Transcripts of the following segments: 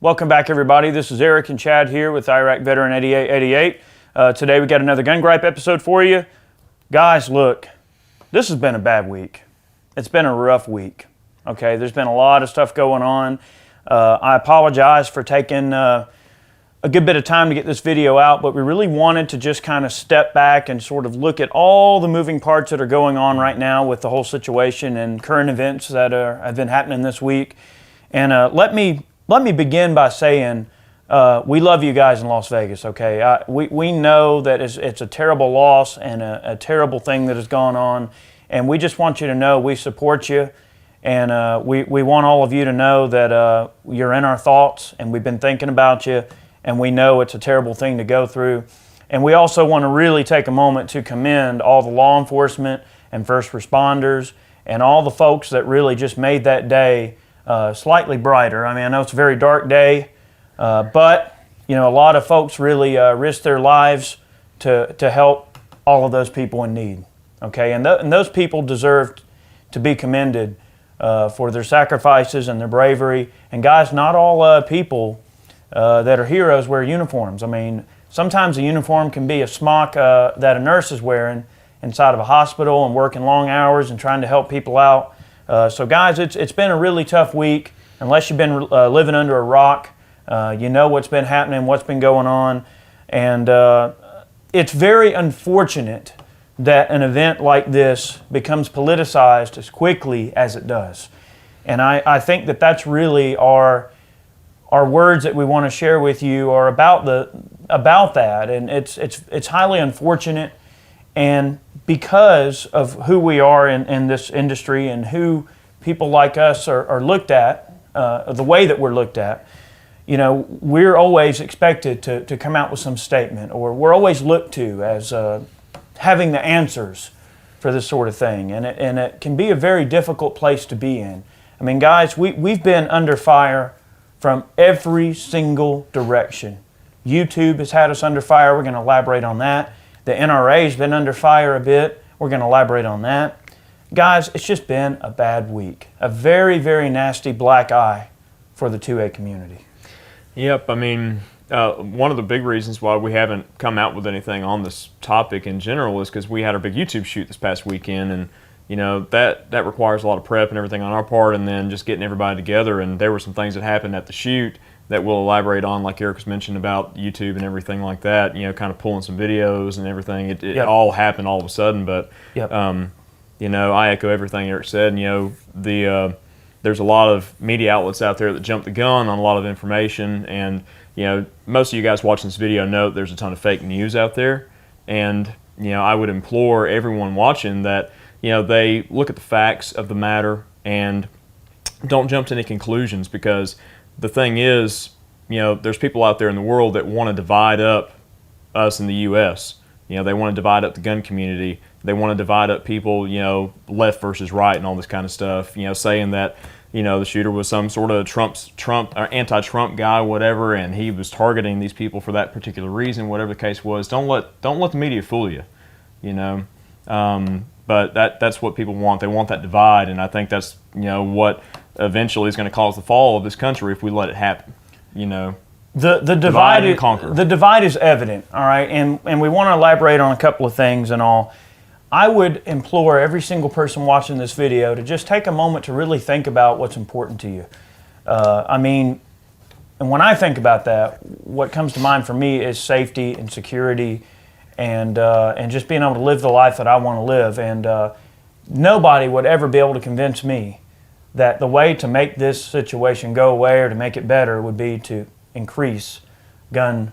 Welcome back, everybody. This is Eric and Chad here with Iraq Veteran 8888. Today we got another Gun Gripe episode for you. Guys, look, this has been a bad week. It's been a rough week. Okay, there's been a lot of stuff going on. I apologize for taking a good bit of time to get this video out, but we really wanted to just kind of step back and sort of look at all the moving parts that are going on right now with the whole situation and current events that have been happening this week. And let me begin by saying we love you guys in Las Vegas, okay? We know that it's a terrible loss and a terrible thing that has gone on, and we just want you to know we support you, and we want all of you to know that you're in our thoughts, and we've been thinking about you, and we know it's a terrible thing to go through. And we also want to really take a moment to commend all the law enforcement and first responders and all the folks that really just made that day slightly brighter. I mean, I know it's a very dark day, but you know, a lot of folks really risked their lives to help all of those people in need. Okay, and those people deserve to be commended for their sacrifices and their bravery. And guys, not all people that are heroes wear uniforms. I mean, sometimes a uniform can be a smock that a nurse is wearing inside of a hospital and working long hours and trying to help people out. So guys, it's been a really tough week. Unless you've been living under a rock, you know what's been happening, what's been going on. And it's very unfortunate that an event like this becomes politicized as quickly as it does. And I think that that's really our words that we want to share with you are about that. And it's highly unfortunate. And because of who we are in this industry and who people like us are looked at, the way that we're looked at, you know, we're always expected to come out with some statement, or we're always looked to as having the answers for this sort of thing. And it can be a very difficult place to be in. I mean, guys, we've been under fire from every single direction. YouTube has had us under fire. We're going to elaborate on that. The NRA has been under fire a bit. We're going to elaborate on that. Guys, it's just been a bad week. A very, very nasty black eye for the 2A community. Yep, I mean, one of the big reasons why we haven't come out with anything on this topic in general is because we had our big YouTube shoot this past weekend, and you know, that requires a lot of prep and everything on our part, and then just getting everybody together. And there were some things that happened at the shoot that we'll elaborate on, like Eric was mentioned about YouTube and everything like that, you know, kind of pulling some videos and everything. It Yep. all happened all of a sudden, but, Yep. you know, I echo everything Eric said. And, you know, there's a lot of media outlets out there that jump the gun on a lot of information, and, you know, most of you guys watching this video know there's a ton of fake news out there, and, you know, I would implore everyone watching that, you know, they look at the facts of the matter and don't jump to any conclusions, because the thing is, you know, there's people out there in the world that want to divide up us in the U.S. You know, they want to divide up the gun community. They want to divide up people, you know, left versus right and all this kind of stuff. You know, saying that, you know, the shooter was some sort of Trump or anti-Trump guy, whatever, and he was targeting these people for that particular reason, whatever the case was. Don't let the media fool you, you know. But that's what people want. They want that divide, and I think that's, you know, what eventually is going to cause the fall of this country if we let it happen. You know, The divide and conquer. The divide is evident, all right, and we want to elaborate on a couple of things and all. I would implore every single person watching this video to just take a moment to really think about what's important to you. I mean, and when I think about that, what comes to mind for me is safety and security, and just being able to live the life that I want to live. And nobody would ever be able to convince me that the way to make this situation go away or to make it better would be to increase gun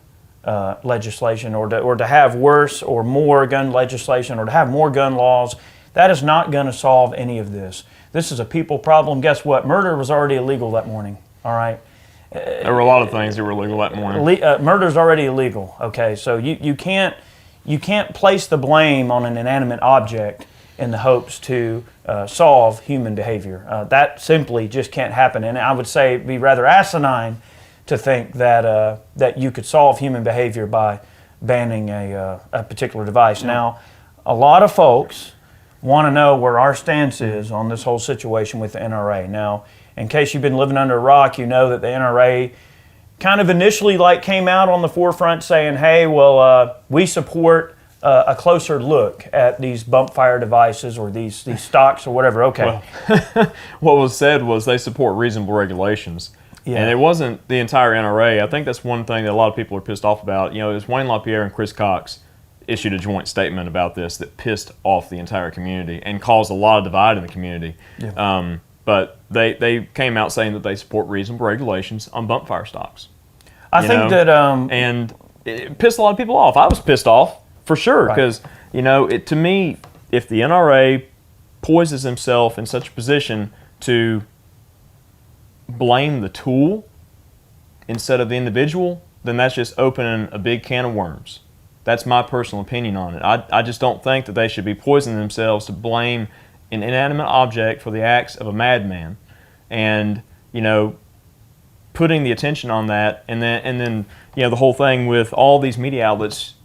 legislation, or to have worse or more gun legislation, or to have more gun laws. That is not going to solve any of this. This is a people problem. Guess what? Murder was already illegal that morning, all right? There were a lot of things that were illegal that morning. Murder is already illegal, okay? So you can't place the blame on an inanimate object in the hopes to solve human behavior. That simply just can't happen. And I would say it'd be rather asinine to think that that you could solve human behavior by banning a particular device. Now, a lot of folks want to know where our stance is on this whole situation with the NRA. Now, in case you've been living under a rock, you know that the NRA kind of initially like came out on the forefront saying, hey, well, we support a closer look at these bump fire devices or these stocks or whatever. Okay. Well, what was said was they support reasonable regulations. Yeah. And it wasn't the entire NRA. I think that's one thing that a lot of people are pissed off about. You know, it was Wayne LaPierre and Chris Cox issued a joint statement about this that pissed off the entire community and caused a lot of divide in the community. Yeah. But they came out saying that they support reasonable regulations on bump fire stocks. I think that and it pissed a lot of people off. I was pissed off for sure because to me, if the NRA poises himself in such a position to blame the tool instead of the individual, then that's just opening a big can of worms. That's my personal opinion on it. I just don't think that they should be poisoning themselves to blame an inanimate object for the acts of a madman, and putting the attention on that, and then the whole thing with all these media outlets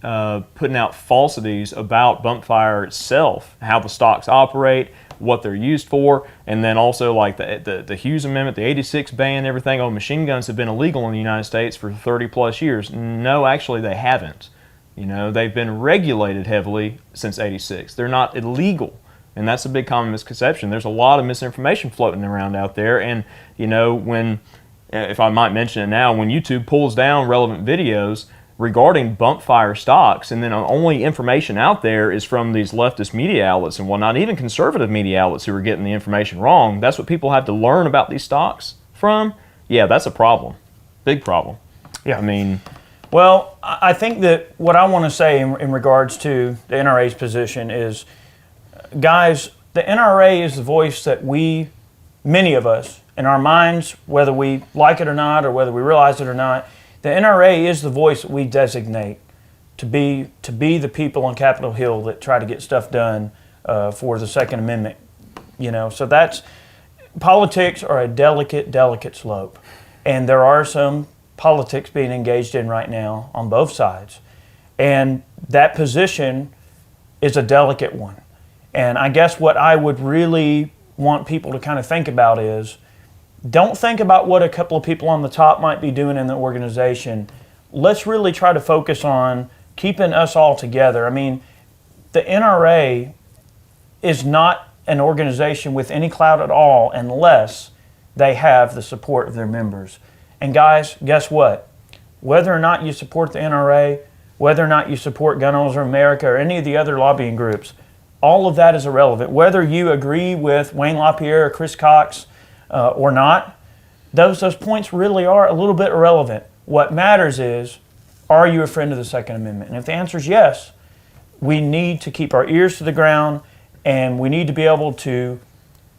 putting out falsities about bump fire itself, how the stocks operate, what they're used for, and then also like the Hughes Amendment, the '86 ban, everything. Oh, machine guns have been illegal in the United States for 30 plus years. No, actually they haven't. They've been regulated heavily since '86. They're not illegal, and that's a big common misconception. There's a lot of misinformation floating around out there, and when, if I might mention it now, when YouTube pulls down relevant videos regarding bump fire stocks, and then only information out there is from these leftist media outlets and whatnot, even conservative media outlets who are getting the information wrong, that's what people have to learn about these stocks from. Yeah, that's a problem. Big problem. Yeah. Well, I think that what I want to say in regards to the NRA's position is, guys, the NRA is the voice that many of us, in our minds, whether we like it or not, or whether we realize it or not, the NRA is the voice that we designate to be the people on Capitol Hill that try to get stuff done for the Second Amendment. So politics are a delicate slope, and there are some politics being engaged in right now on both sides, and that position is a delicate one. And I guess what I would really want people to kind of think about is, don't think about what a couple of people on the top might be doing in the organization. Let's really try to focus on keeping us all together. The NRA is not an organization with any clout at all unless they have the support of their members. And guys, guess what? Whether or not you support the NRA, whether or not you support Gun Owners of America or any of the other lobbying groups, all of that is irrelevant. Whether you agree with Wayne LaPierre or Chris Cox or not, those points really are a little bit irrelevant. What matters is, are you a friend of the Second Amendment? And if the answer is yes, we need to keep our ears to the ground, and we need to be able to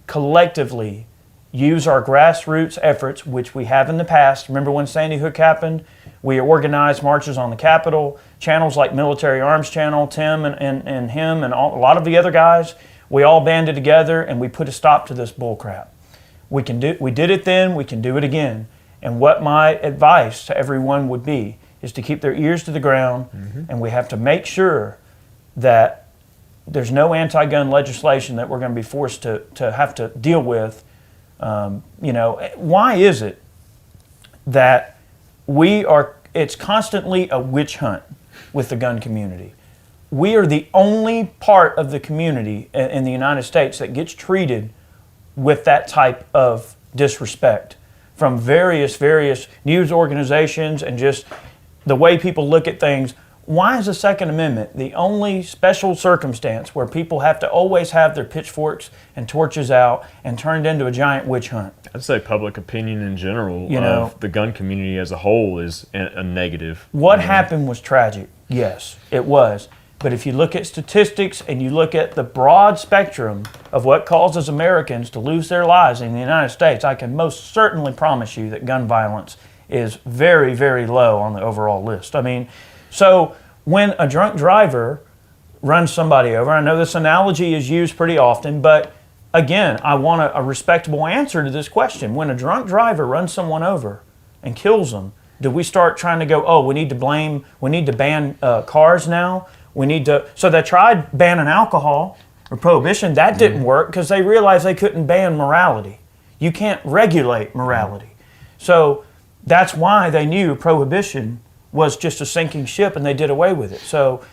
collectively use our grassroots efforts, which we have in the past. Remember when Sandy Hook happened? We organized marches on the Capitol, channels like Military Arms Channel, Tim and him and a lot of the other guys. We all banded together and we put a stop to this bullcrap. We did it then, we can do it again. And what my advice to everyone would be is to keep their ears to the ground, and we have to make sure that there's no anti-gun legislation that we're going to be forced to have to deal with. Why is it that it's constantly a witch hunt with the gun community? We are the only part of the community in the United States that gets treated with that type of disrespect from various news organizations and just the way people look at things. Why is the Second Amendment the only special circumstance where people have to always have their pitchforks and torches out and turned into a giant witch hunt? I'd say public opinion in general of the gun community as a whole is a negative. What happened was tragic. Yes, it was. But if you look at statistics and you look at the broad spectrum of what causes Americans to lose their lives in the United States, I can most certainly promise you that gun violence is very, very low on the overall list. So when a drunk driver runs somebody over, I know this analogy is used pretty often, but again, I want a respectable answer to this question. When a drunk driver runs someone over and kills them, do we start trying to go, we need to ban cars now? So they tried banning alcohol or prohibition. That didn't work because they realized they couldn't ban morality. You can't regulate morality. So That's why they knew prohibition was just a sinking ship and they did away with it. So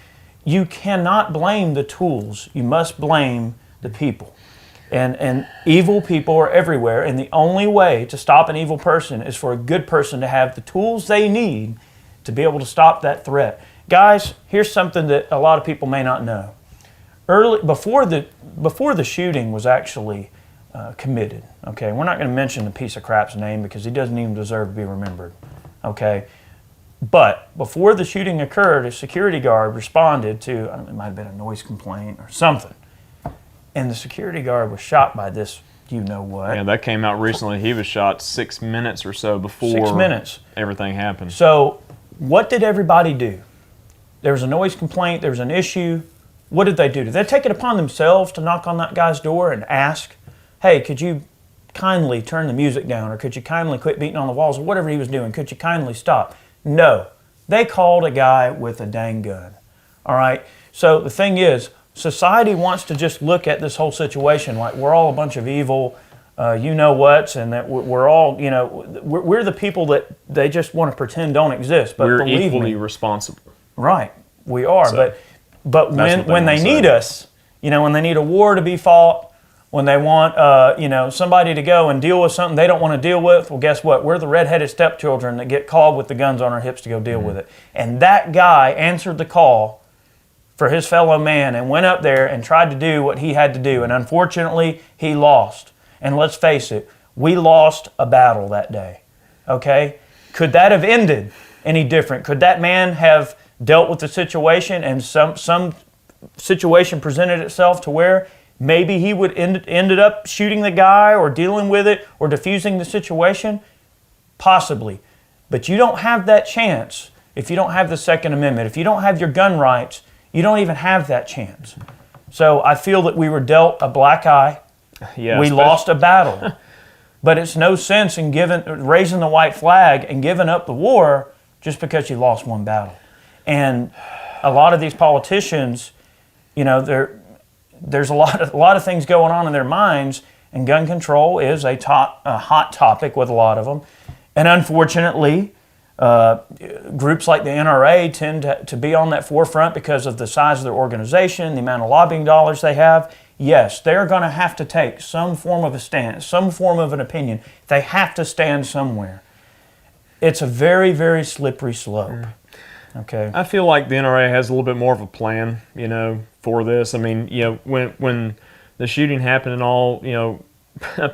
you cannot blame the tools. You must blame the people. And evil people are everywhere, and the only way to stop an evil person is for a good person to have the tools they need to be able to stop that threat. Guys, here's something that a lot of people may not know. Before the shooting was actually committed, okay, we're not going to mention the piece of crap's name because he doesn't even deserve to be remembered, okay? But before the shooting occurred, a security guard responded to, I don't know, it might have been a noise complaint or something, and the security guard was shot by this you-know-what. Yeah, that came out recently. He was shot 6 minutes or so before 6 minutes. Everything happened. So what did everybody do? There was a noise complaint. There was an issue. What did they do? Did they take it upon themselves to knock on that guy's door and ask, hey, could you kindly turn the music down, or could you kindly quit beating on the walls, or whatever he was doing? Could you kindly stop? No. They called a guy with a dang gun. All right? So the thing is, society wants to just look at this whole situation like we're all a bunch of evil you-know-whats, and that we're all, we're the people that they just want to pretend don't exist. But we're believe equally me, responsible. Right, we are. So, but when they need us, when they need a war to be fought, when they want somebody to go and deal with something they don't want to deal with, well, guess what? We're the red-headed stepchildren that get called with the guns on our hips to go deal with it. And that guy answered the call for his fellow man and went up there and tried to do what he had to do. And unfortunately, he lost. And let's face it, we lost a battle that day. Okay? Could that have ended any different? Could that man have dealt with the situation and some situation presented itself to where maybe he would ended up shooting the guy or dealing with it or diffusing the situation? Possibly. But you don't have that chance if you don't have the Second Amendment. If you don't have your gun rights, you don't even have that chance. So I feel that we were dealt a black eye. Yeah, we lost a battle. But it's no sense in raising the white flag and giving up the war just because you lost one battle. And a lot of these politicians, there's a lot of things going on in their minds, and gun control is a hot topic with a lot of them. And unfortunately, groups like the NRA tend to be on that forefront because of the size of their organization, the amount of lobbying dollars they have. Yes, they're going to have to take some form of a stance, some form of an opinion. They have to stand somewhere. It's a very, very slippery slope. Okay. I feel like the NRA has a little bit more of a plan, for this. I mean, when the shooting happened and all,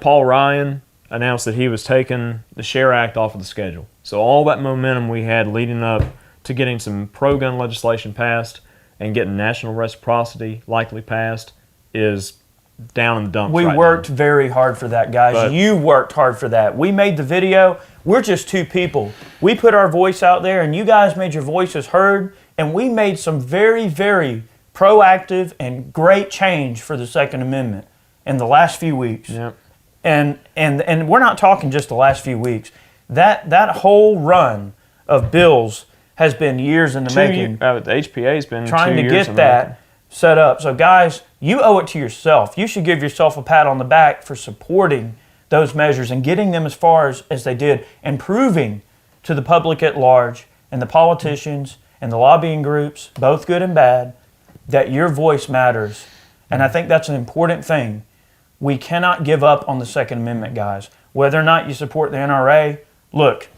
Paul Ryan announced that he was taking the SHARE Act off of the schedule. So all that momentum we had leading up to getting some pro-gun legislation passed and getting national reciprocity likely passed is down in the dumps. We worked very hard for that, guys. But you worked hard for that. We made the video. We're just two people. We put our voice out there, and you guys made your voices heard, and we made some very, very proactive and great change for the Second Amendment in the last few weeks. Yep. And we're not talking just the last few weeks. That whole run of bills has been years in the making. The HPA's been trying 2 to years get that set up. So guys, you owe it to yourself. You should give yourself a pat on the back for supporting those measures and getting them as far as they did, and proving to the public at large and the politicians and the lobbying groups, both good and bad, that your voice matters. And I think that's an important thing. We cannot give up on the Second Amendment, guys. Whether or not you support the NRA, look,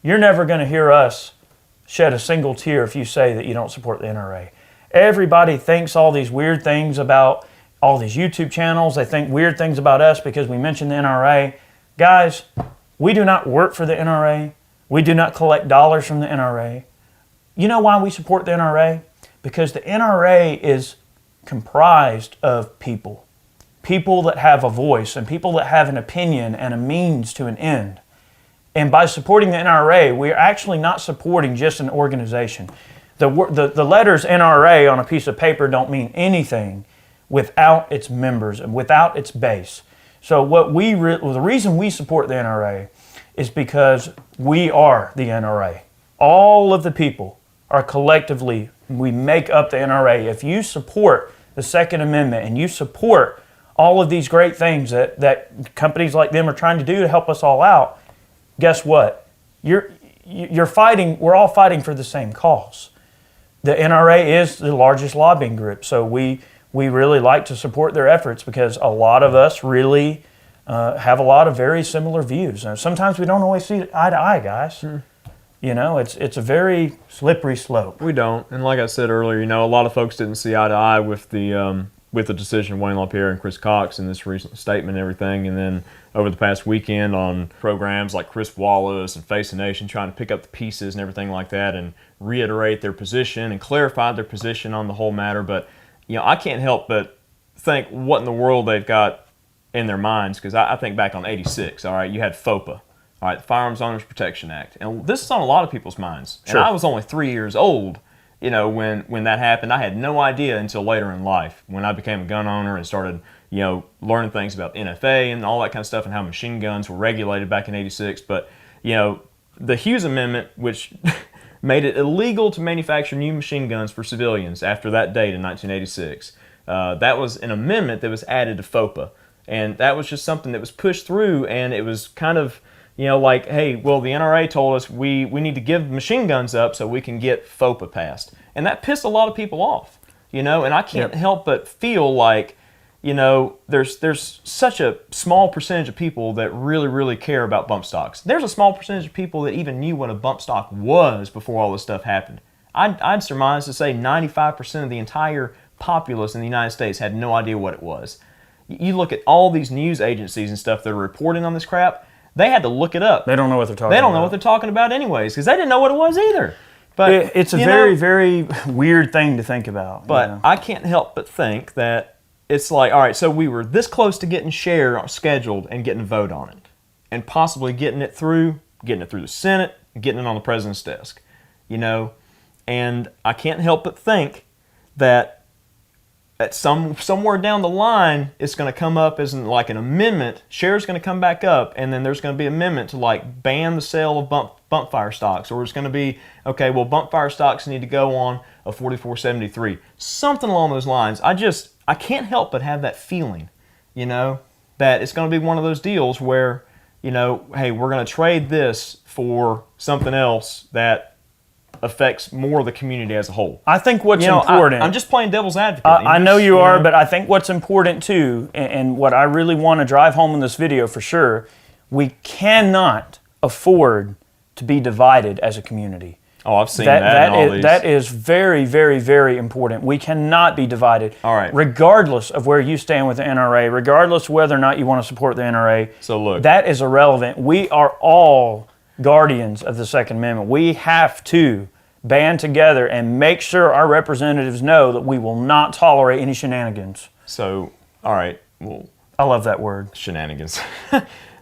you're never going to hear us shed a single tear if you say that you don't support the NRA. Everybody thinks all these weird things about all these YouTube channels. They think weird things about us because we mention the NRA. Guys, we do not work for the NRA. We do not collect dollars from the NRA. You know why we support the NRA? Because the NRA is comprised of people that have a voice and people that have an opinion and a means to an end. And by supporting the NRA, we're actually not supporting just an organization. The letters NRA on a piece of paper don't mean anything without its members and without its base. So the reason we support the NRA is because we are the NRA. All of the people are collectively, we make up the NRA. If you support the Second Amendment and you support all of these great things that companies like them are trying to do to help us all out, guess what? you're fighting. We're all fighting for the same cause. The NRA is the largest lobbying group, so we really like to support their efforts because a lot of us really have a lot of very similar views. And sometimes we don't always see eye to eye, guys. Sure. You know, it's a very slippery slope. We don't, and like I said earlier, a lot of folks didn't see eye to eye with the decision of Wayne LaPierre and Chris Cox in this recent statement and everything, and then over the past weekend on programs like Chris Wallace and Face the Nation trying to pick up the pieces and everything like that and reiterate their position and clarify their position on the whole matter. But, I can't help but think what in the world they've got in their minds, because I think back on 86, all right, you had FOPA. All right, the Firearms Owners Protection Act. And this is on a lot of people's minds. Sure. And I was only 3 years old, when that happened. I had no idea until later in life when I became a gun owner and started, learning things about NFA and all that kind of stuff and how machine guns were regulated back in 86. But, the Hughes Amendment, which made it illegal to manufacture new machine guns for civilians after that date in 1986. That was an amendment that was added to FOPA. And that was just something that was pushed through, and it was kind of, hey, well, the NRA told us we need to give machine guns up so we can get FOPA passed. And that pissed a lot of people off, and I can't help but feel like, there's such a small percentage of people that really, really care about bump stocks. There's a small percentage of people that even knew what a bump stock was before all this stuff happened. I'd surmise to say 95% of the entire populace in the United States had no idea what it was. You look at all these news agencies and stuff that are reporting on this crap, they had to look it up. They don't know what they're talking about. They don't know what they're talking about anyways, because they didn't know what it was either. But it's a very, very weird thing to think about. But I can't help but think that it's like, all right, so we were this close to getting share scheduled and getting a vote on it, and possibly getting it through the Senate, and getting it on the president's desk, And I can't help but think that at somewhere down the line, it's going to come up as like an amendment. Share's going to come back up, and then there's going to be an amendment to like ban the sale of bump fire stocks, or it's going to be, okay, well, bump fire stocks need to go on a 4473, something along those lines. I can't help but have that feeling, that it's going to be one of those deals where, hey, we're going to trade this for something else that affects more of the community as a whole. I think what's important... I'm just playing devil's advocate. I know you are, but I think what's important too, and what I really want to drive home in this video for sure, we cannot afford to be divided as a community. Oh, I've seen that in all these. That is very, very, very important. We cannot be divided. All right. Regardless of where you stand with the NRA, regardless of whether or not you want to support the NRA. So look. That is irrelevant. We are all guardians of the Second Amendment. We have to band together and make sure our representatives know that we will not tolerate any shenanigans. So, all right, well, I love that word. Shenanigans.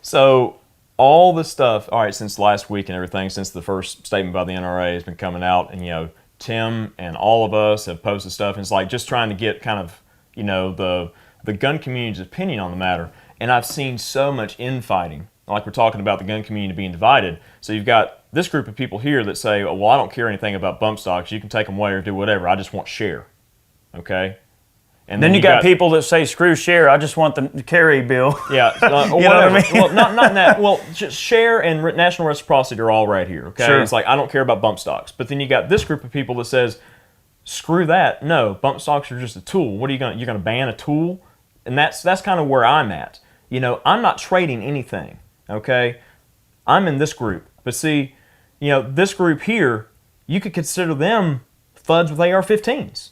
So, all the stuff, all right, since last week and everything, since the first statement by the NRA has been coming out, and, Tim and all of us have posted stuff, and it's like just trying to get kind of, the gun community's opinion on the matter. And I've seen so much infighting. Like we're talking about the gun community being divided. So you've got this group of people here that say, well, I don't care anything about bump stocks. You can take them away or do whatever. I just want share. Okay? And then you got people that say, screw share. I just want the carry bill. Yeah. Or you whatever. Know what I mean? Well, not in that. Well, just share and national reciprocity are all right here. Okay? Sure. It's like, I don't care about bump stocks. But then you got this group of people that says, screw that. No, bump stocks are just a tool. What are you're going to ban a tool? And that's kind of where I'm at. I'm not trading anything. Okay, I'm in this group. But see, this group here, you could consider them FUDs with AR-15s.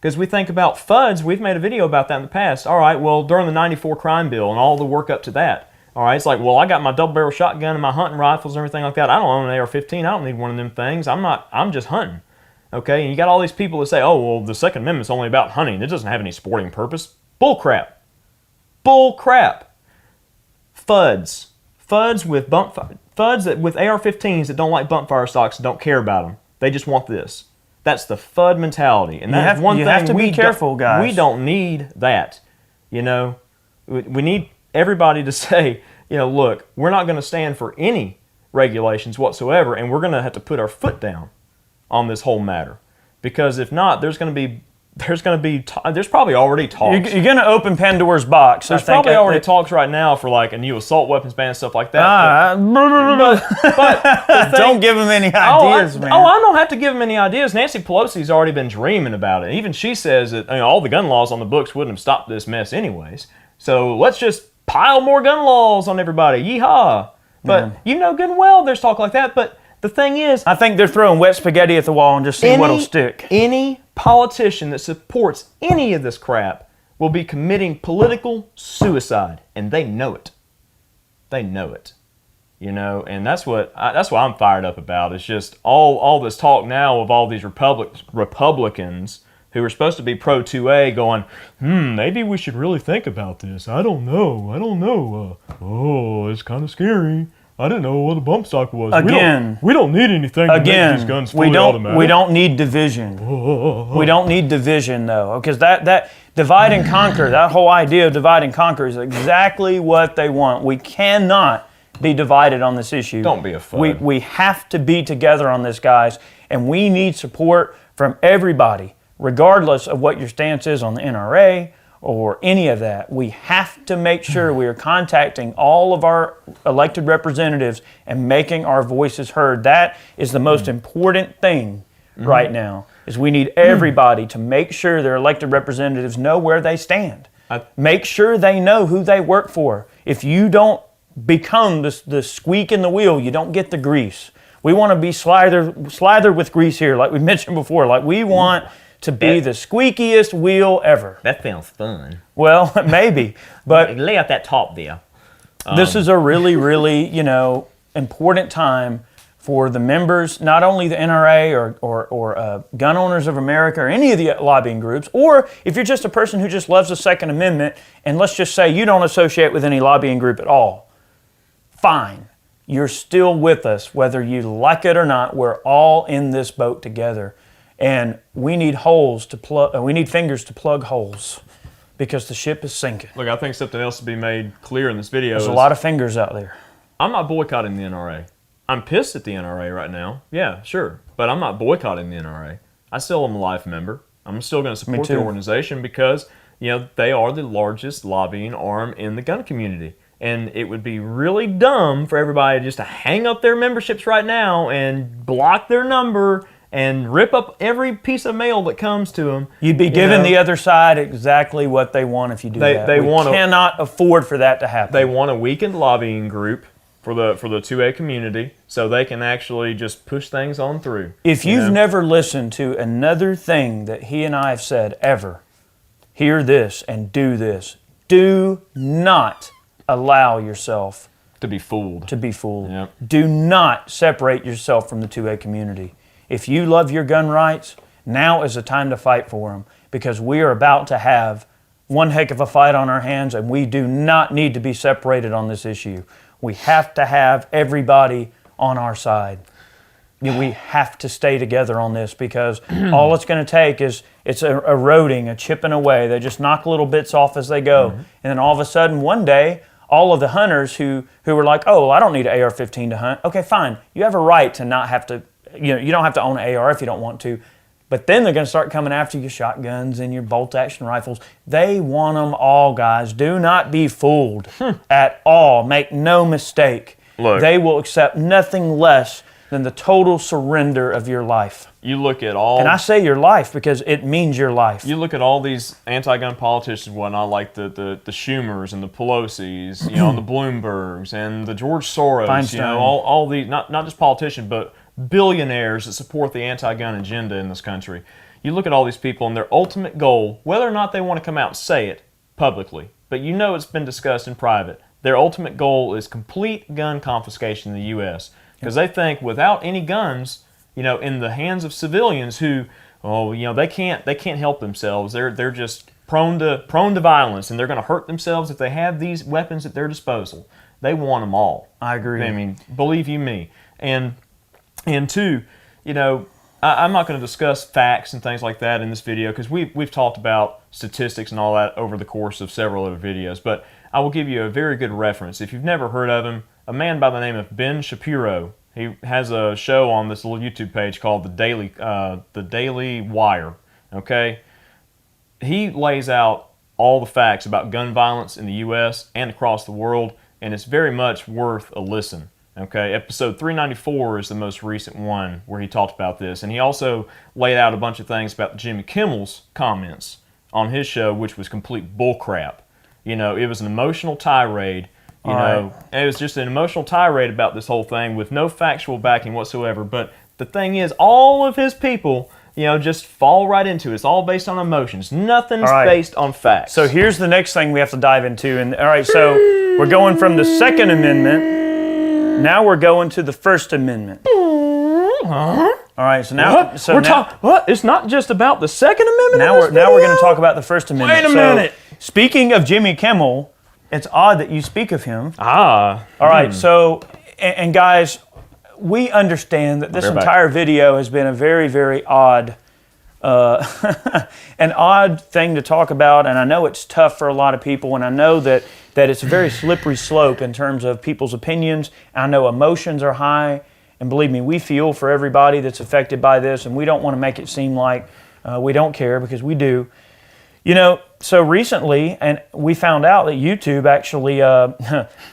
Because we think about FUDs, we've made a video about that in the past. All right, well, during the 94 crime bill and all the work up to that, all right, it's like, well, I got my double-barrel shotgun and my hunting rifles and everything like that. I don't own an AR-15. I don't need one of them things. I'm just hunting. Okay, and you got all these people that say, oh, well, the Second Amendment's only about hunting. It doesn't have any sporting purpose. Bull crap. Bull crap. FUDs. FUDs with with AR-15s that don't like bump fire stocks and don't care about them. They just want this. That's the FUD mentality, and that's one thing you have to be careful, guys. We don't need that. We need everybody to say, look, we're not going to stand for any regulations whatsoever, and we're going to have to put our foot down on this whole matter, because if not, there's going to be there's going to be there's probably already talks. You're going to open Pandora's box. There's probably already talks right now for like a new assault weapons ban and stuff like that. But don't give them any ideas, man. Oh, I don't have to give them any ideas. Nancy Pelosi's already been dreaming about it. Even she says that all the gun laws on the books wouldn't have stopped this mess anyways. So let's just pile more gun laws on everybody. Yeehaw. But you know good and well there's talk like that. But the thing is, I think they're throwing wet spaghetti at the wall and just seeing what'll stick. Any politician that supports any of this crap will be committing political suicide, and they know it. They know it, and that's what I'm fired up about. It's just all this talk now of all these Republicans who are supposed to be pro 2A going, maybe we should really think about this. I don't know. It's kind of scary. I didn't know what a bump stock was. Again, we don't need anything to make these guns fully automatic. We don't need division. We don't need division, though, because that divide and conquer, that whole idea of divide and conquer is exactly what they want. We cannot be divided on this issue. Don't be a FUD. We have to be together on this, guys, and we need support from everybody, regardless of what your stance is on the NRA or any of that. We have to make sure we are contacting all of our elected representatives and making our voices heard. That is the most important thing right now, is we need everybody to make sure their elected representatives know where they stand. Make sure they know who they work for. If you don't become the squeak in the wheel, you don't get the grease. We want to be slather with grease here, like we mentioned before. Like, we want to be the squeakiest wheel ever. That sounds fun. Well, maybe, but lay out that top there. This is a really, really, important time for the members, not only the NRA or Gun Owners of America or any of the lobbying groups, or if you're just a person who just loves the Second Amendment, and let's just say you don't associate with any lobbying group at all, fine. You're still with us, whether you like it or not. We're all in this boat together. And we need holes to plug. We need fingers to plug holes, because the ship is sinking. Look, I think something else to be made clear in this video. There's a lot of fingers out there. I'm not boycotting the NRA. I'm pissed at the NRA right now. Yeah, sure, but I'm not boycotting the NRA. I still am a life member. I'm still going to support the organization because they are the largest lobbying arm in the gun community. And it would be really dumb for everybody just to hang up their memberships right now and block their number and rip up every piece of mail that comes to them. You'd be giving the other side exactly what they want if you do that. We cannot afford for that to happen. They want a weakened lobbying group for the 2A community, so they can actually just push things on through. If you've never listened to another thing that he and I have said ever, hear this and do this. Do not allow yourself to be fooled. Yep. Do not separate yourself from the 2A community. If you love your gun rights, now is the time to fight for them, because we are about to have one heck of a fight on our hands, and we do not need to be separated on this issue. We have to have everybody on our side. We have to stay together on this, because all it's going to take is it's eroding, a chipping away. They just knock little bits off as they go. And then all of a sudden, one day, all of the hunters who were like, oh, well, I don't need an AR-15 to hunt. Okay, fine. You have a right to not have to, you don't have to own an AR if you don't want to. But then they're going to start coming after your shotguns and your bolt-action rifles. They want them all, guys. Do not be fooled at all. Make no mistake. Look, they will accept nothing less than the total surrender of your life. You look at all... And I say your life because it means your life. You look at all these anti-gun politicians and whatnot, like the Schumers and the Pelosi's, and the Bloombergs and the George Soros, Feinstein. all these, not just politicians, but billionaires that support the anti-gun agenda in this country. You look at all these people and their ultimate goal, whether or not they want to come out and say it publicly, but it's been discussed in private, their ultimate goal is complete gun confiscation in the U.S., because they think without any guns, in the hands of civilians who, they can't help themselves. They're just prone to violence, and they're going to hurt themselves if they have these weapons at their disposal. They want them all. I agree. I mean, believe you me. And two, I'm not going to discuss facts and things like that in this video, because we've talked about statistics and all that over the course of several other videos. But I will give you a very good reference. If you've never heard of him, a man by the name of Ben Shapiro. He has a show on this little YouTube page called The Daily Wire. Okay, he lays out all the facts about gun violence in the U.S. and across the world, and it's very much worth a listen. Okay, episode 394 is the most recent one where he talked about this, and he also laid out a bunch of things about Jimmy Kimmel's comments on his show, which was complete bullcrap. You know, it was an emotional tirade. You know, and it was just an emotional tirade about this whole thing with no factual backing whatsoever. But the thing is, all of his people, you know, just fall right into it. It's all based on emotions. Nothing's based on facts. So here's the next thing we have to dive into. And all right, so we're going from the Second Amendment. Now we're going to the First Amendment. All right, so now what? It's not just about the Second Amendment. Now we're going to talk about the First Amendment. Wait a minute. Speaking of Jimmy Kimmel, it's odd that you speak of him. All right, so and guys, we understand that this entire video has been a very, very odd, an odd thing to talk about, and I know it's tough for a lot of people, and I know that it's a very slippery slope in terms of people's opinions. I know emotions are high, and believe me, we feel for everybody that's affected by this, and we don't want to make it seem like we don't care, because we do. You know, so recently, and we found out that YouTube actually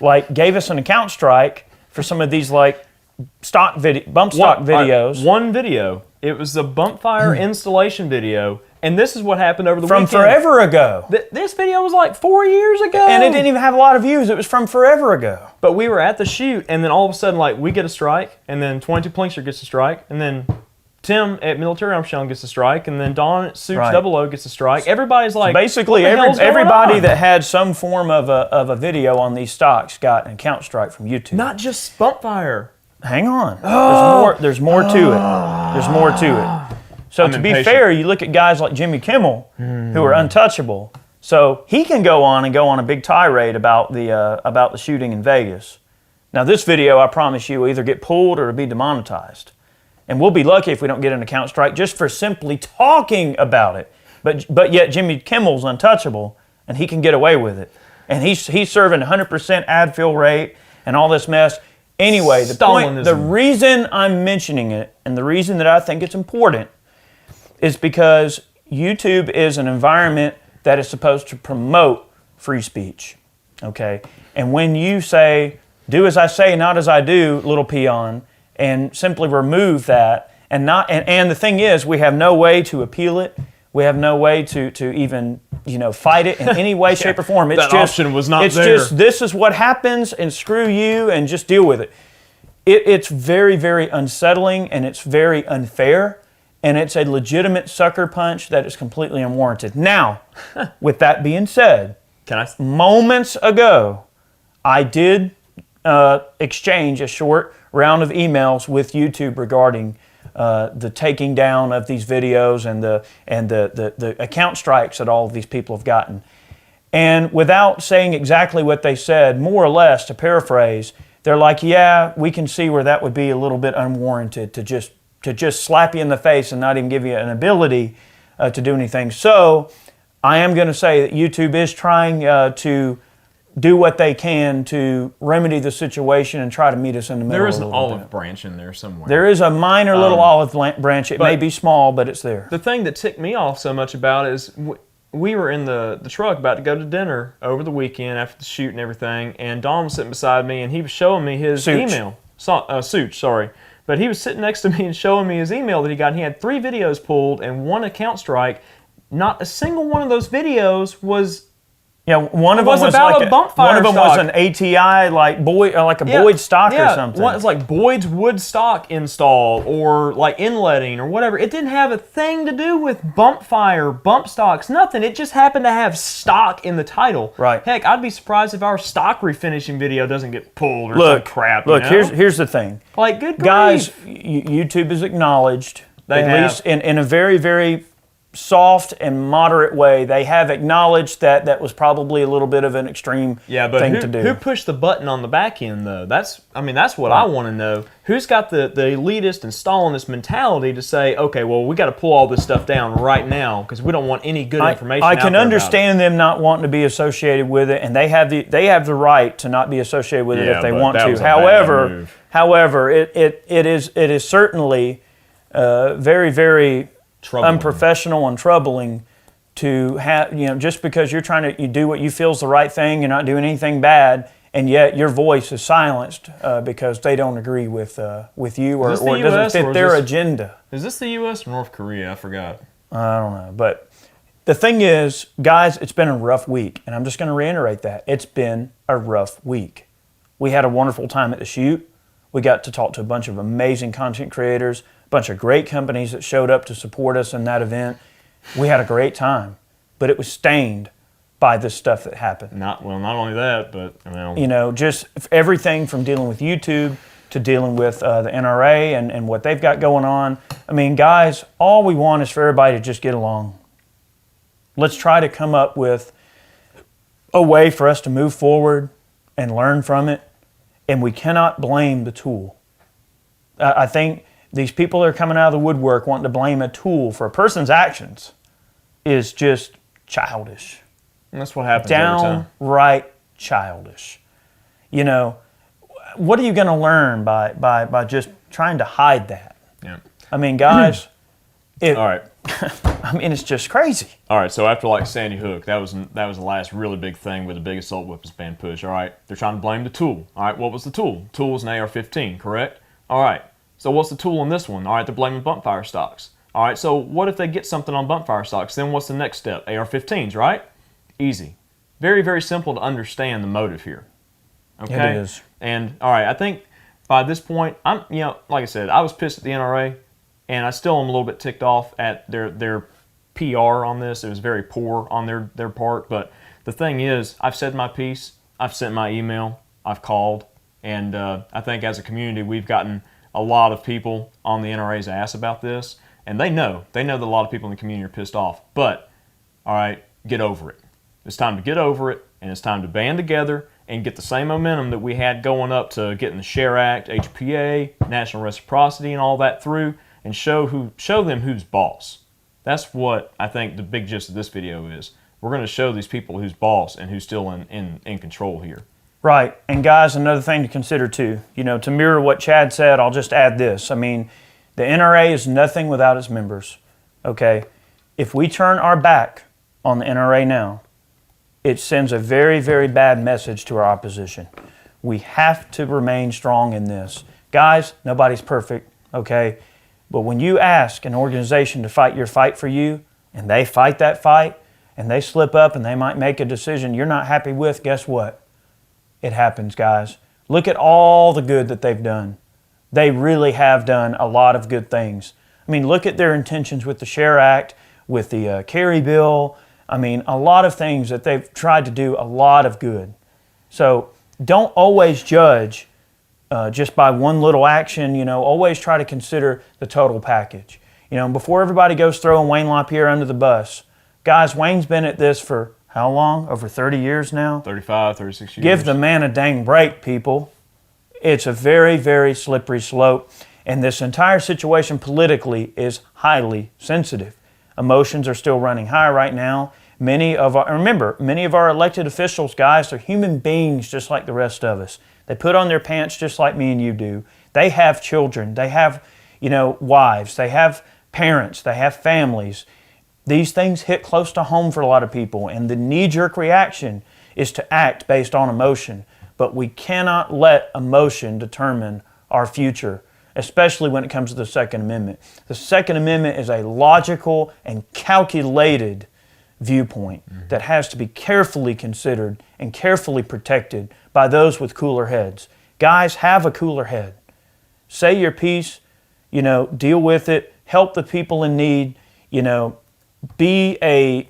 like gave us an account strike for some of these like bump stock videos. One video. It was the bump fire installation video, and this is what happened over the weekend. From forever ago. This video was like 4 years ago. And it didn't even have a lot of views. It was from forever ago. But we were at the shoot, and then all of a sudden, like, we get a strike, and then 22 Plinkster gets a strike, and then Tim at Military Arms Channel gets a strike, and then Don at Suits 00 gets a strike. Everybody's like, so basically, everybody that had some form of a video on these stocks got an account strike from YouTube. Not just bump fire. Hang on. There's more to it. There's more to it. So to be fair, you look at guys like Jimmy Kimmel, who are untouchable. So he can go on a big tirade about the shooting in Vegas. Now this video, I promise you, will either get pulled or it'll be demonetized. And we'll be lucky if we don't get an account strike just for simply talking about it. But yet Jimmy Kimmel's untouchable, and he can get away with it. And he's serving 100% ad fill rate and all this mess. Anyway, the reason I'm mentioning it, and the reason that I think it's important, is because YouTube is an environment that is supposed to promote free speech. Okay? And when you say, do as I say, not as I do, little peon, and simply remove that, and the thing is, we have no way to appeal it. We have no way to even fight it in any way, shape, or form. It's that option was not there. It's just this is what happens, and screw you, and just deal with it. It's very, very unsettling, and it's very unfair, and it's a legitimate sucker punch that is completely unwarranted. Now, with that being said, moments ago, I did exchange a short round of emails with YouTube regarding the taking down of these videos and the account strikes that all of these people have gotten. And without saying exactly what they said, more or less, to paraphrase, they're like, yeah, we can see where that would be a little bit unwarranted to just slap you in the face and not even give you an ability to do anything. So I am going to say that YouTube is trying to do what they can to remedy the situation and try to meet us in the middle. There is an olive branch in there somewhere. There is a minor little olive branch. It may be small, but it's there. The thing that ticked me off so much about it is we were in the truck about to go to dinner over the weekend after the shoot and everything, and Don was sitting beside me, and he was showing me his email. Such, sorry. But he was sitting next to me and showing me his email that he got. He had 3 videos pulled and 1 account strike. Not a single one of those videos was... Yeah, one of them was about a bump fire. One of them was an ATI, like Boyd stock or something. One was like Boyd's wood stock install or like inletting or whatever. It didn't have a thing to do with bump fire, bump stocks, nothing. It just happened to have stock in the title. Right. Heck, I'd be surprised if our stock refinishing video doesn't get pulled or some crap. Look, here's the thing. Like, good grief. Guys, YouTube is acknowledged, at least in a very, very soft and moderate way, they have acknowledged that was probably a little bit of an extreme thing to do. Who pushed the button on the back end, though? That's what I want to know. Who's got the elitist and Stalinist mentality to say, okay, well, we got to pull all this stuff down right now because we don't want any good information I can understand them not wanting to be associated with it, and they have the right to not be associated with it if they want to. However, it is certainly very, very unprofessional and troubling to have, just because you're trying to you do what you feel is the right thing, you're not doing anything bad, and yet your voice is silenced because they don't agree with you or it doesn't fit their agenda. Is this the U.S. or North Korea? I forgot. I don't know. But the thing is, guys, it's been a rough week, and I'm just going to reiterate that. It's been a rough week. We had a wonderful time at the shoot. We got to talk to a bunch of amazing content creators, a bunch of great companies that showed up to support us in that event. We had a great time, but it was stained by this stuff that happened. Not only that, but just everything from dealing with YouTube to dealing with the NRA and what they've got going on. I mean, guys, all we want is for everybody to just get along. Let's try to come up with a way for us to move forward and learn from it, and we cannot blame the tool. I think these people that are coming out of the woodwork wanting to blame a tool for a person's actions is just childish. And that's what happens every time. Downright childish. What are you going to learn by just trying to hide that? Yeah. I mean, guys, all right. I mean, it's just crazy. All right, so after Sandy Hook, that was the last really big thing where the big assault weapons ban push. All right, they're trying to blame the tool. All right, what was the tool? The tool was an AR-15, correct? All right, so what's the tool in this one? All right, they're blaming bump fire stocks. All right, so what if they get something on bump fire stocks? Then what's the next step? AR-15s, right? Easy. Very, very simple to understand the motive here. Okay? It is. And, all right, I think by this point, like I said, I was pissed at the NRA, and I still am a little bit ticked off at their PR on this. It was very poor on their part. But the thing is, I've said my piece. I've sent my email. I've called. And I think as a community, we've gotten a lot of people on the NRA's ass about this. And they know that a lot of people in the community are pissed off. But, all right, get over it. It's time to get over it, and it's time to band together and get the same momentum that we had going up to getting the SHARE Act, HPA, national reciprocity, and all that through, and show them who's boss. That's what I think the big gist of this video is. We're going to show these people who's boss and who's still in control here. Right. And guys, another thing to consider too, to mirror what Chad said, I'll just add this. I mean, the NRA is nothing without its members. Okay? If we turn our back on the NRA now, it sends a very, very bad message to our opposition. We have to remain strong in this. Guys, nobody's perfect, okay? But when you ask an organization to fight your fight for you, and they fight that fight, and they slip up and they might make a decision you're not happy with, guess what? It happens, guys. Look at all the good that they've done. They really have done a lot of good things. I mean, look at their intentions with the SHARE Act, with the carry bill. I mean, a lot of things that they've tried to do a lot of good. So don't always judge just by one little action. Always try to consider the total package. Before everybody goes throwing Wayne LaPierre under the bus, guys, Wayne's been at this for how long? Over 30 years now? 35, 36 years. Give the man a dang break, people. It's a very, very slippery slope. And this entire situation politically is highly sensitive. Emotions are still running high right now. Many of our elected officials, guys, they're human beings just like the rest of us. They put on their pants just like me and you do. They have children. They have, wives. They have parents. They have families. These things hit close to home for a lot of people, and the knee-jerk reaction is to act based on emotion. But we cannot let emotion determine our future, especially when it comes to the Second Amendment. The Second Amendment is a logical and calculated viewpoint that has to be carefully considered and carefully protected by those with cooler heads. Guys, have a cooler head. Say your piece, deal with it, help the people in need, be a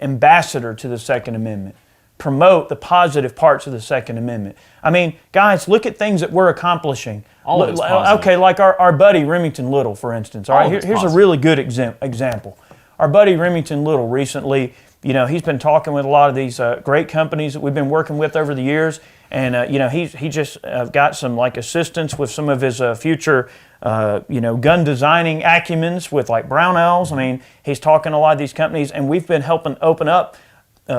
ambassador to the Second Amendment. Promote the positive parts of the Second Amendment. I mean, guys, look at things that we're accomplishing. Okay, like our buddy Remington Little, for instance. All right, here's a really good example. Our buddy Remington Little recently, he's been talking with a lot of these great companies that we've been working with over the years, and he just got some assistance with some of his future gun designing acumens with Brownells. I mean, he's talking to a lot of these companies, and we've been helping open up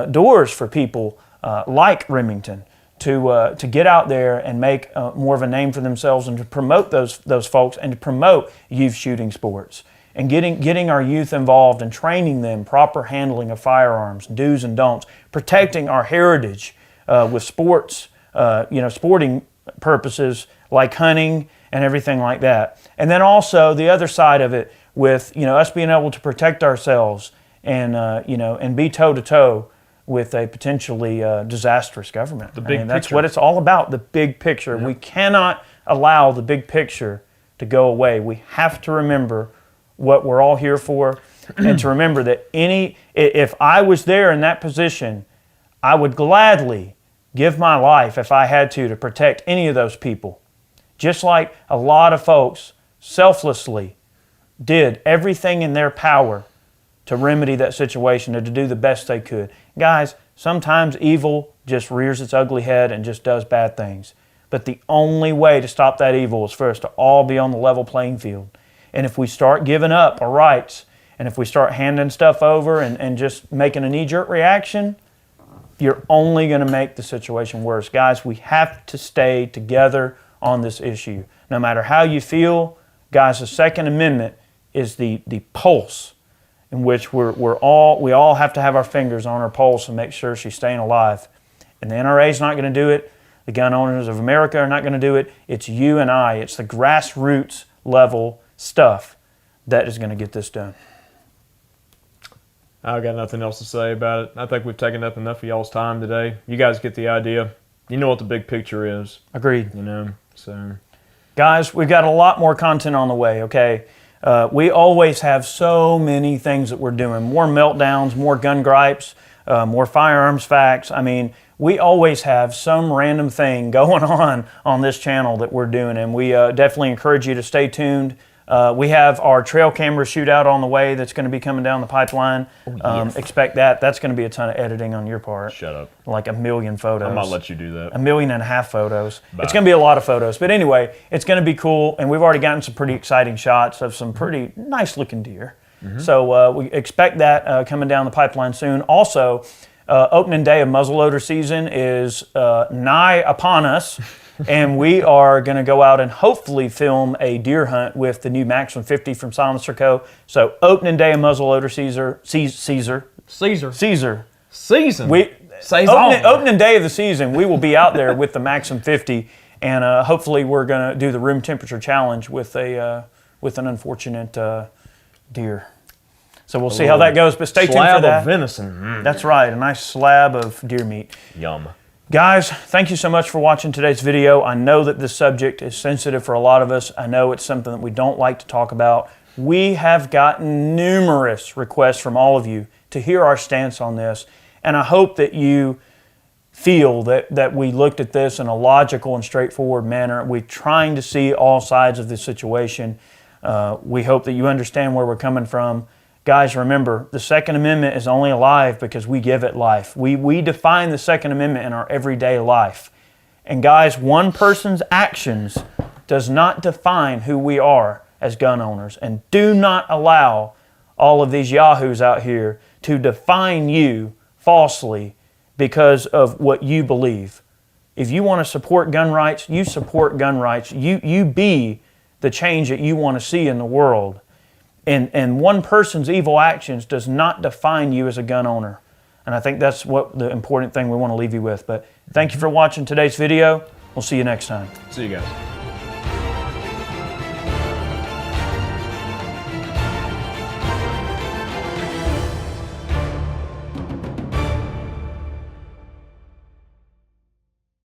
doors for people like Remington to get out there and make more of a name for themselves and to promote those folks and to promote youth shooting sports. and getting our youth involved and training them proper handling of firearms, do's and don'ts, protecting our heritage with sports, sporting purposes like hunting and everything like that. And then also the other side of it with us being able to protect ourselves and be toe to toe with a potentially disastrous government. That's what it's all about, the big picture. Yeah. We cannot allow the big picture to go away. We have to remember what we're all here for, and to remember that if I was there in that position, I would gladly give my life if I had to protect any of those people. Just like a lot of folks selflessly did everything in their power to remedy that situation and to do the best they could. Guys, sometimes evil just rears its ugly head and just does bad things. But the only way to stop that evil is for us to all be on the level playing field. And if we start giving up our rights, and if we start handing stuff over and just making a knee-jerk reaction, you're only going to make the situation worse. Guys, we have to stay together on this issue. No matter how you feel, guys, the Second Amendment is the pulse in which we all have to have our fingers on her pulse and make sure she's staying alive. And the NRA is not going to do it. The gun owners of America are not going to do it. It's you and I. It's the grassroots level stuff that is going to get this done. I've got nothing else to say about it. I think we've taken up enough of y'all's time today. You guys get the idea. You know what the big picture is. Agreed. So guys, we've got a lot more content on the way, okay? We always have so many things that we're doing. More meltdowns, more gun gripes, more firearms facts. I mean, we always have some random thing going on this channel that we're doing, and we definitely encourage you to stay tuned. We have our trail camera shootout on the way that's going to be coming down the pipeline. Oh, yes. Expect that. That's going to be a ton of editing on your part. Shut up. Like 1 million photos. I'm not let you do that. 1.5 million photos. Bye. It's going to be a lot of photos. But anyway, it's going to be cool, and we've already gotten some pretty exciting shots of some pretty nice-looking deer. Mm-hmm. So we expect that coming down the pipeline soon. Also, opening day of muzzleloader season is nigh upon us. And we are going to go out and hopefully film a deer hunt with the new Maxim 50 from Silencer Co. So opening day of muzzleloader season. Opening day of the season, we will be out there with the Maxim 50, and hopefully we're going to do the room temperature challenge with an unfortunate deer. So we'll see how that goes, but stay tuned for that. Slab of venison. That's right, a nice slab of deer meat. Yum. Guys, thank you so much for watching today's video. I know that this subject is sensitive for a lot of us. I know it's something that we don't like to talk about. We have gotten numerous requests from all of you to hear our stance on this, and I hope that you feel that we looked at this in a logical and straightforward manner. We're trying to see all sides of this situation. We hope that you understand where we're coming from. Guys, remember, the Second Amendment is only alive because we give it life. We define the Second Amendment in our everyday life. And guys, one person's actions does not define who we are as gun owners. And do not allow all of these yahoos out here to define you falsely because of what you believe. If you want to support gun rights, you support gun rights. You be the change that you want to see in the world. And one person's evil actions does not define you as a gun owner. And I think that's what the important thing we want to leave you with. But thank you for watching today's video. We'll see you next time. See you guys.